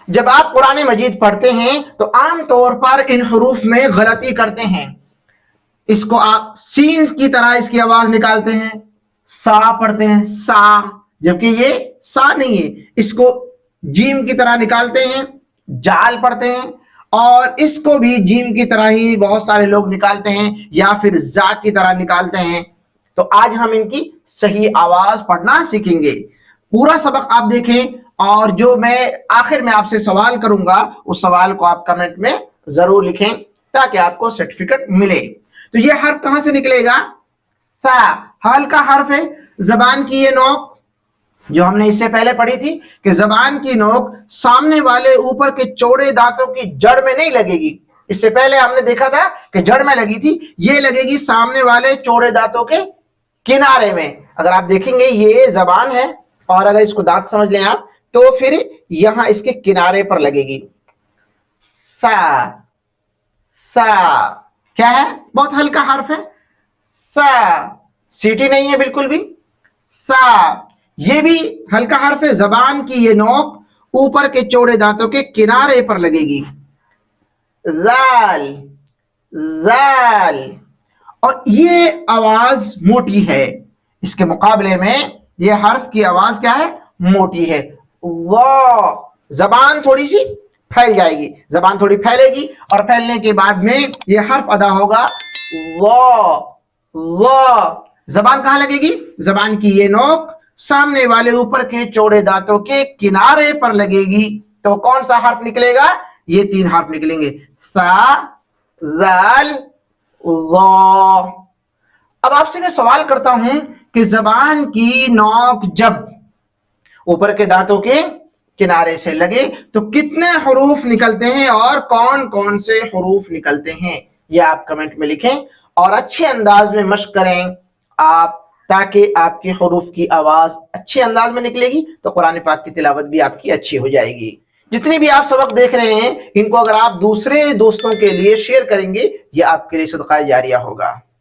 جب آپ قرآن مجید پڑھتے ہیں تو عام طور پر ان حروف میں غلطی کرتے ہیں. اس کو آپ سین کی طرح اس کی آواز نکالتے ہیں، سا پڑھتے ہیں سا، جبکہ یہ سا نہیں ہے. اس کو جیم کی طرح نکالتے ہیں، جال پڑھتے ہیں، اور اس کو بھی جیم کی طرح ہی بہت سارے لوگ نکالتے ہیں یا پھر زا کی طرح نکالتے ہیں. تو آج ہم ان کی صحیح آواز پڑھنا سیکھیں گے. پورا سبق آپ دیکھیں، اور جو میں آخر میں آپ سے سوال کروں گا اس سوال کو آپ کمنٹ میں ضرور لکھیں تاکہ آپ کو سرٹیفکیٹ ملے. تو یہ حرف کہاں سے نکلے گا؟ سا. ہلکا حرف ہے. زبان کی یہ نوک جو ہم نے اس سے پہلے پڑھی تھی کہ زبان کی نوک سامنے والے اوپر کے چوڑے دانتوں کی جڑ میں نہیں لگے گی. اس سے پہلے ہم نے دیکھا تھا کہ جڑ میں لگی تھی، یہ لگے گی سامنے والے چوڑے دانتوں کے کنارے میں. اگر آپ دیکھیں گے یہ زبان ہے، اور اگر اس کو دانت سمجھ لیں آپ تو پھر یہاں اس کے کنارے پر لگے گی. سا. سا کیا ہے؟ بہت ہلکا حرف ہے. سا. سیٹی نہیں ہے بالکل بھی. سا. یہ بھی ہلکا حرف ہے. زبان کی یہ نوک اوپر کے چوڑے دانتوں کے کنارے پر لگے گی. زال. زال. اور یہ آواز موٹی ہے، اس کے مقابلے میں یہ حرف کی آواز کیا ہے؟ موٹی ہے. وا. زبان تھوڑی سی پھیل جائے گی، زبان تھوڑی پھیلے گی، اور پھیلنے کے بعد میں یہ حرف ادا ہوگا وا. وا. زبان کہاں لگے گی؟ زبان کی یہ نوک سامنے والے اوپر کے چوڑے دانتوں کے کنارے پر لگے گی. تو کون سا حرف نکلے گا؟ یہ 3 حرف نکلیں گے، سا، زال، وا. اب آپ سے میں سوال کرتا ہوں کہ زبان کی نوک جب اوپر کے دانتوں کے کنارے سے لگے تو کتنے حروف نکلتے ہیں اور کون کون سے حروف نکلتے ہیں؟ یہ آپ کمنٹ میں لکھیں اور اچھے انداز میں مشق کریں آپ، تاکہ آپ کے حروف کی آواز اچھے انداز میں نکلے گی تو قرآن پاک کی تلاوت بھی آپ کی اچھی ہو جائے گی. جتنی بھی آپ سبق دیکھ رہے ہیں ان کو اگر آپ دوسرے دوستوں کے لیے شیئر کریں گے یہ آپ کے لیے صدقہ جاریہ ہوگا.